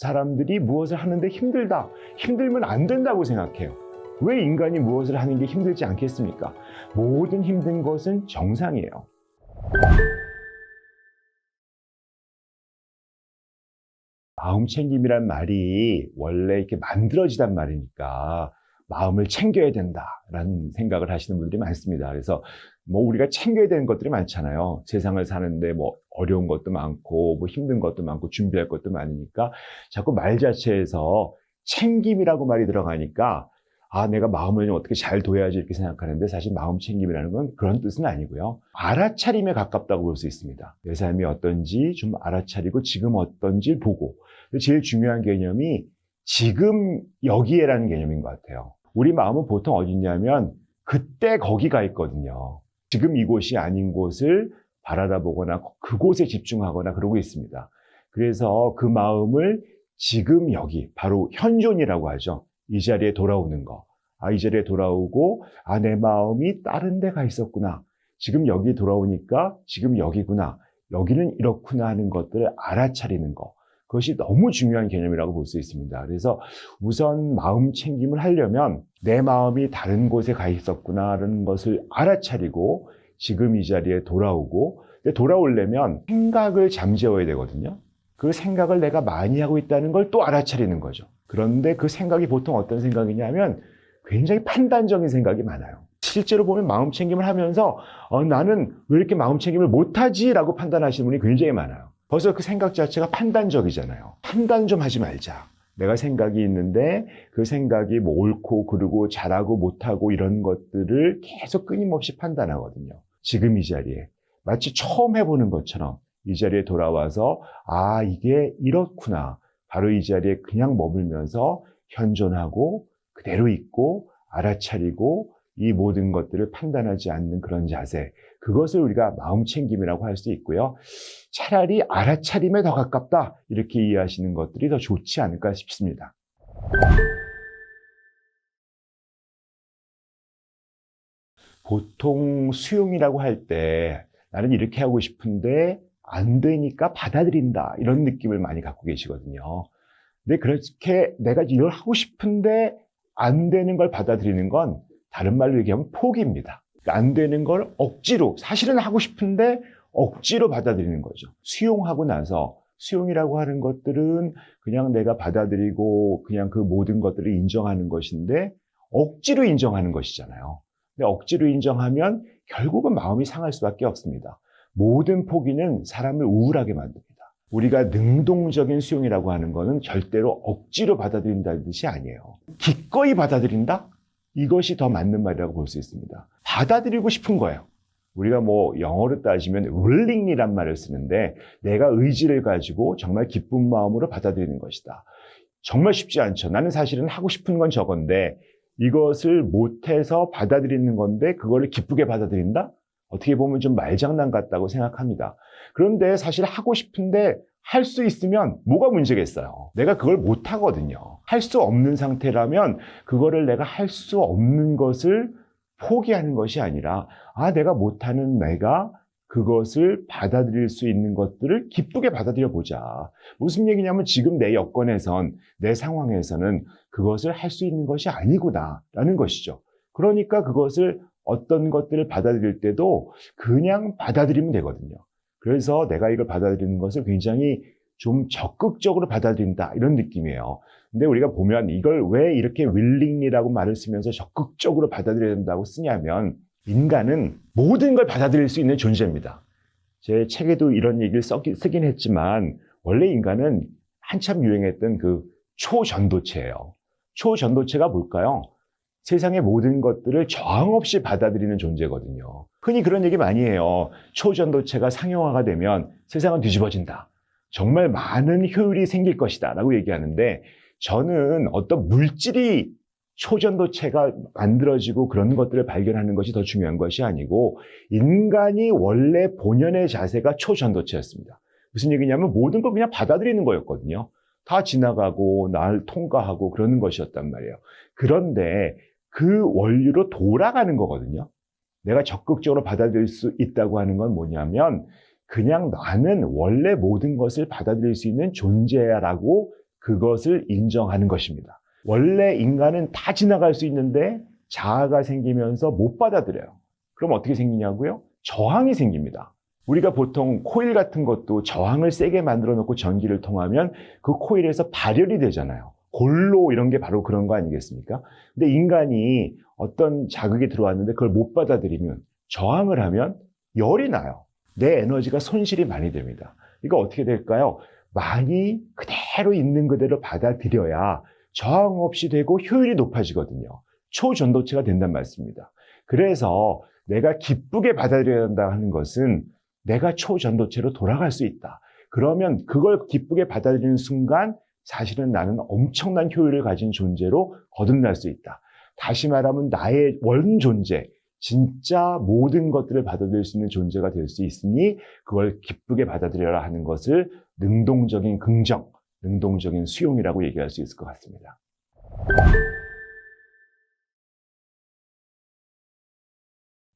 사람들이 무엇을 하는데 힘들다, 힘들면 안 된다고 생각해요. 왜 인간이 무엇을 하는 게 힘들지 않겠습니까? 모든 힘든 것은 정상이에요. 마음 챙김이란 말이 원래 이렇게 만들어지단 말이니까 마음을 챙겨야 된다라는 생각을 하시는 분들이 많습니다. 그래서 우리가 챙겨야 되는 것들이 많잖아요. 세상을 사는데 어려운 것도 많고 힘든 것도 많고 준비할 것도 많으니까 자꾸 말 자체에서 챙김이라고 말이 들어가니까 내가 마음을 어떻게 잘 둬야지 이렇게 생각하는데, 사실 마음 챙김이라는 건 그런 뜻은 아니고요. 알아차림에 가깝다고 볼 수 있습니다. 내 삶이 어떤지 좀 알아차리고 지금 어떤지 보고, 제일 중요한 개념이 지금 여기에라는 개념인 것 같아요. 우리 마음은 보통 어디 있냐면 그때 거기 가 있거든요. 지금 이곳이 아닌 곳을 바라다보거나 그곳에 집중하거나 그러고 있습니다. 그래서 그 마음을 지금 여기, 바로 현존이라고 하죠. 이 자리에 돌아오는 거. 이 자리에 돌아오고, 내 마음이 다른 데 가 있었구나. 지금 여기 돌아오니까 지금 여기구나. 여기는 이렇구나 하는 것들을 알아차리는 거. 그것이 너무 중요한 개념이라고 볼 수 있습니다. 그래서 우선 마음 챙김을 하려면 내 마음이 다른 곳에 가 있었구나라는 것을 알아차리고 지금 이 자리에 돌아오고, 돌아오려면 생각을 잠재워야 되거든요. 그 생각을 내가 많이 하고 있다는 걸 또 알아차리는 거죠. 그런데 그 생각이 보통 어떤 생각이냐면 굉장히 판단적인 생각이 많아요. 실제로 보면 마음 챙김을 하면서 나는 왜 이렇게 마음 챙김을 못하지? 라고 판단하시는 분이 굉장히 많아요. 벌써 그 생각 자체가 판단적이잖아요. 판단 좀 하지 말자. 내가 생각이 있는데 그 생각이 옳고 그르고 잘하고 못하고 이런 것들을 계속 끊임없이 판단하거든요. 지금 이 자리에 마치 처음 해보는 것처럼 이 자리에 돌아와서 이게 이렇구나. 바로 이 자리에 그냥 머물면서 현존하고 그대로 있고 알아차리고 이 모든 것들을 판단하지 않는 그런 자세, 그것을 우리가 마음 챙김이라고 할 수 있고요. 차라리 알아차림에 더 가깝다, 이렇게 이해하시는 것들이 더 좋지 않을까 싶습니다. 보통 수용이라고 할 때 나는 이렇게 하고 싶은데 안 되니까 받아들인다, 이런 느낌을 많이 갖고 계시거든요. 근데 그렇게 내가 이걸 하고 싶은데 안 되는 걸 받아들이는 건 다른 말로 얘기하면 포기입니다. 그러니까 안 되는 걸 억지로, 사실은 하고 싶은데 억지로 받아들이는 거죠. 수용하고 나서, 수용이라고 하는 것들은 그냥 내가 받아들이고 그냥 그 모든 것들을 인정하는 것인데 억지로 인정하는 것이잖아요. 근데 억지로 인정하면 결국은 마음이 상할 수밖에 없습니다. 모든 포기는 사람을 우울하게 만듭니다. 우리가 능동적인 수용이라고 하는 것은 절대로 억지로 받아들인다는 뜻이 아니에요. 기꺼이 받아들인다? 이것이 더 맞는 말이라고 볼 수 있습니다. 받아들이고 싶은 거예요. 우리가 영어로 따지면 willing이란 말을 쓰는데, 내가 의지를 가지고 정말 기쁜 마음으로 받아들이는 것이다. 정말 쉽지 않죠. 나는 사실은 하고 싶은 건 저건데 이것을 못해서 받아들이는 건데 그거를 기쁘게 받아들인다? 어떻게 보면 좀 말장난 같다고 생각합니다. 그런데 사실 하고 싶은데 할 수 있으면 뭐가 문제겠어요? 내가 그걸 못하거든요. 할 수 없는 상태라면 그거를 내가 할 수 없는 것을 포기하는 것이 아니라 내가 못하는 내가 그것을 받아들일 수 있는 것들을 기쁘게 받아들여 보자. 무슨 얘기냐면 지금 내 여건에선, 내 상황에서는 그것을 할 수 있는 것이 아니구나 라는 것이죠. 그러니까 그것을 어떤 것들을 받아들일 때도 그냥 받아들이면 되거든요. 그래서 내가 이걸 받아들이는 것을 굉장히 좀 적극적으로 받아들인다, 이런 느낌이에요. 근데 우리가 보면 이걸 왜 이렇게 willing이라고 말을 쓰면서 적극적으로 받아들여야 된다고 쓰냐면, 인간은 모든 걸 받아들일 수 있는 존재입니다. 제 책에도 이런 얘기를 쓰긴 했지만 원래 인간은 한참 유행했던 그 초전도체예요. 초전도체가 뭘까요? 세상의 모든 것들을 저항 없이 받아들이는 존재거든요. 흔히 그런 얘기 많이 해요. 초전도체가 상용화가 되면 세상은 뒤집어진다. 정말 많은 효율이 생길 것이다 라고 얘기하는데, 저는 어떤 물질이 초전도체가 만들어지고 그런 것들을 발견하는 것이 더 중요한 것이 아니고, 인간이 원래 본연의 자세가 초전도체였습니다. 무슨 얘기냐면 모든 걸 그냥 받아들이는 거였거든요. 다 지나가고 날 통과하고 그러는 것이었단 말이에요. 그런데 그 원리로 돌아가는 거거든요. 내가 적극적으로 받아들일 수 있다고 하는 건 뭐냐면, 그냥 나는 원래 모든 것을 받아들일 수 있는 존재야라고 그것을 인정하는 것입니다. 원래 인간은 다 지나갈 수 있는데 자아가 생기면서 못 받아들여요. 그럼 어떻게 생기냐고요? 저항이 생깁니다. 우리가 보통 코일 같은 것도 저항을 세게 만들어 놓고 전기를 통하면 그 코일에서 발열이 되잖아요. 골로 이런 게 바로 그런 거 아니겠습니까? 근데 인간이 어떤 자극이 들어왔는데 그걸 못 받아들이면, 저항을 하면 열이 나요. 내 에너지가 손실이 많이 됩니다. 이거 어떻게 될까요? 많이 그대로 있는 그대로 받아들여야 저항 없이 되고 효율이 높아지거든요. 초전도체가 된단 말씀입니다. 그래서 내가 기쁘게 받아들여야 한다 하는 것은 내가 초전도체로 돌아갈 수 있다. 그러면 그걸 기쁘게 받아들이는 순간 사실은 나는 엄청난 효율을 가진 존재로 거듭날 수 있다. 다시 말하면 나의 원존재, 진짜 모든 것들을 받아들일 수 있는 존재가 될 수 있으니 그걸 기쁘게 받아들여라 하는 것을 능동적인 긍정, 능동적인 수용이라고 얘기할 수 있을 것 같습니다.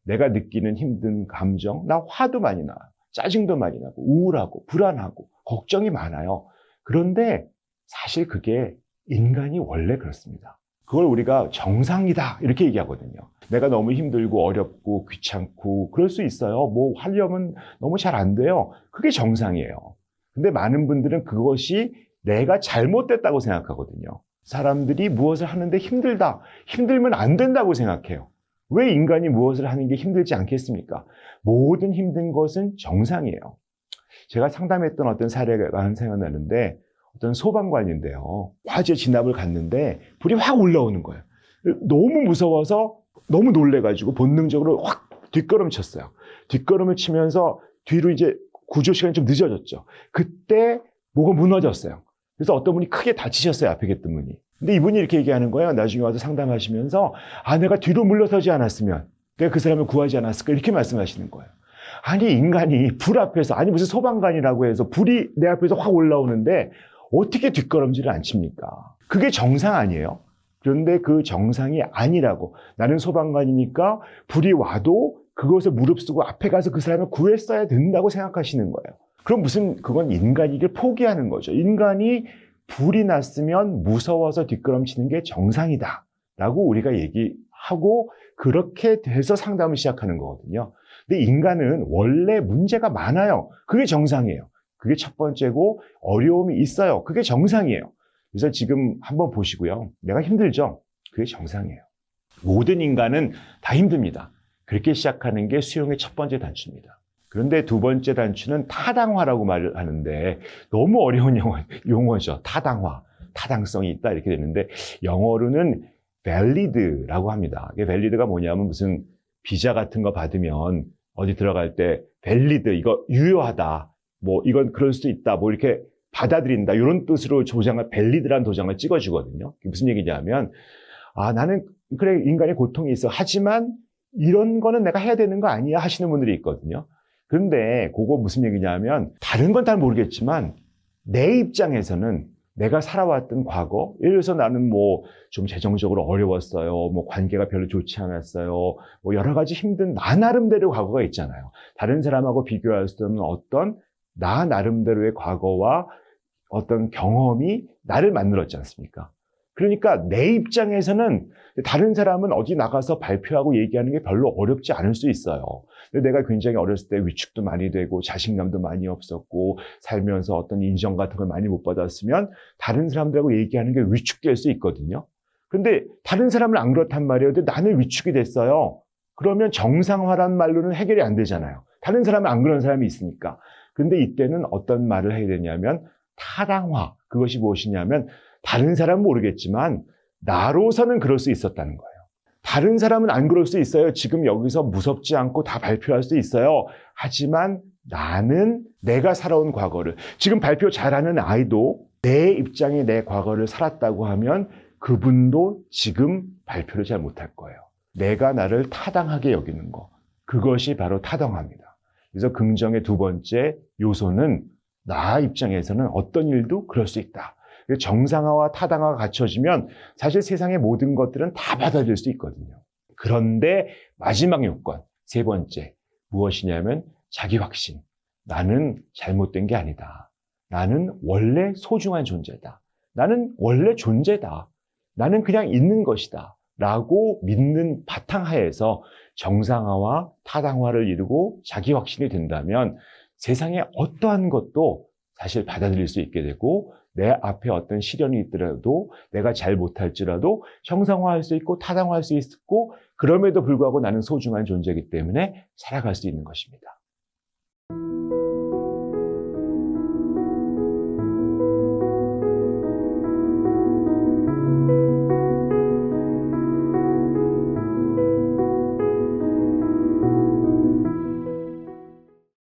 내가 느끼는 힘든 감정, 나 화도 많이 나요. 짜증도 많이 나고 우울하고 불안하고 걱정이 많아요. 그런데 사실 그게 인간이 원래 그렇습니다. 그걸 우리가 정상이다 이렇게 얘기하거든요. 내가 너무 힘들고 어렵고 귀찮고 그럴 수 있어요. 뭐 하려면 너무 잘 안 돼요. 그게 정상이에요. 근데 많은 분들은 그것이 내가 잘못됐다고 생각하거든요. 사람들이 무엇을 하는데 힘들다, 힘들면 안 된다고 생각해요. 왜 인간이 무엇을 하는 게 힘들지 않겠습니까? 모든 힘든 것은 정상이에요. 제가 상담했던 어떤 사례가 생각나는데 어떤 소방관인데요. 화재 진압을 갔는데 불이 확 올라오는 거예요. 너무 무서워서 너무 놀래가지고 본능적으로 확 뒷걸음쳤어요. 뒷걸음을 치면서 뒤로 이제 구조 시간이 좀 늦어졌죠. 그때 뭐가 무너졌어요. 그래서 어떤 분이 크게 다치셨어요. 앞에 계셨던 분이. 근데 이분이 이렇게 얘기하는 거예요. 나중에 와서 상담하시면서 내가 뒤로 물러서지 않았으면 내가 그 사람을 구하지 않았을까 이렇게 말씀하시는 거예요. 아니 인간이 불 앞에서 무슨 소방관이라고 해서 불이 내 앞에서 확 올라오는데 어떻게 뒷걸음질을 안 칩니까? 그게 정상 아니에요? 그런데 그 정상이 아니라고. 나는 소방관이니까 불이 와도 그것을 무릅쓰고 앞에 가서 그 사람을 구했어야 된다고 생각하시는 거예요. 그럼 그건 인간이길 포기하는 거죠. 인간이 불이 났으면 무서워서 뒷걸음치는 게 정상이다 라고 우리가 얘기하고 그렇게 돼서 상담을 시작하는 거거든요. 근데 인간은 원래 문제가 많아요. 그게 정상이에요. 그게 첫 번째고 어려움이 있어요. 그게 정상이에요. 그래서 지금 한번 보시고요. 내가 힘들죠? 그게 정상이에요. 모든 인간은 다 힘듭니다. 그렇게 시작하는 게 수용의 첫 번째 단추입니다. 그런데 두 번째 단추는 타당화라고 말을 하는데 너무 어려운 용어죠. 타당화, 타당성이 있다 이렇게 되는데 영어로는 valid라고 합니다. 이게 valid가 뭐냐면 무슨 비자 같은 거 받으면 어디 들어갈 때 valid, 이거 유효하다. 뭐 이건 그럴 수 있다. 뭐 이렇게 받아들인다. 이런 뜻으로 valid라는 도장을 찍어주거든요. 무슨 얘기냐면 나는 그래 인간의 고통이 있어. 하지만 이런 거는 내가 해야 되는 거 아니야 하시는 분들이 있거든요. 그런데 그거 무슨 얘기냐면 다른 건 잘 모르겠지만 내 입장에서는 내가 살아왔던 과거, 예를 들어서 나는 뭐 좀 재정적으로 어려웠어요. 뭐 관계가 별로 좋지 않았어요. 뭐 여러 가지 힘든 나 나름대로 과거가 있잖아요. 다른 사람하고 비교할 수 없는 어떤 나 나름대로의 과거와 어떤 경험이 나를 만들었지 않습니까? 그러니까 내 입장에서는 다른 사람은 어디 나가서 발표하고 얘기하는 게 별로 어렵지 않을 수 있어요. 근데 내가 굉장히 어렸을 때 위축도 많이 되고 자신감도 많이 없었고 살면서 어떤 인정 같은 걸 많이 못 받았으면 다른 사람들하고 얘기하는 게 위축될 수 있거든요. 근데 다른 사람은 안 그렇단 말이에요. 근데 나는 위축이 됐어요. 그러면 정상화란 말로는 해결이 안 되잖아요. 다른 사람은 안 그런 사람이 있으니까. 근데 이때는 어떤 말을 해야 되냐면 타당화. 그것이 무엇이냐면 다른 사람은 모르겠지만 나로서는 그럴 수 있었다는 거예요. 다른 사람은 안 그럴 수 있어요. 지금 여기서 무섭지 않고 다 발표할 수 있어요. 하지만 나는 내가 살아온 과거를, 지금 발표 잘하는 아이도 내 입장에 내 과거를 살았다고 하면 그분도 지금 발표를 잘 못할 거예요. 내가 나를 타당하게 여기는 거. 그것이 바로 타당합니다. 그래서 긍정의 두 번째 요소는 나 입장에서는 어떤 일도 그럴 수 있다. 정상화와 타당화가 갖춰지면 사실 세상의 모든 것들은 다 받아들일 수 있거든요. 그런데 마지막 요건, 세 번째, 무엇이냐면 자기 확신. 나는 잘못된 게 아니다. 나는 원래 소중한 존재다. 나는 원래 존재다. 나는 그냥 있는 것이다. 라고 믿는 바탕하에서 정상화와 타당화를 이루고 자기 확신이 된다면 세상의 어떠한 것도 사실 받아들일 수 있게 되고 내 앞에 어떤 시련이 있더라도 내가 잘 못할지라도 정상화할 수 있고 타당화할 수 있고 그럼에도 불구하고 나는 소중한 존재이기 때문에 살아갈 수 있는 것입니다.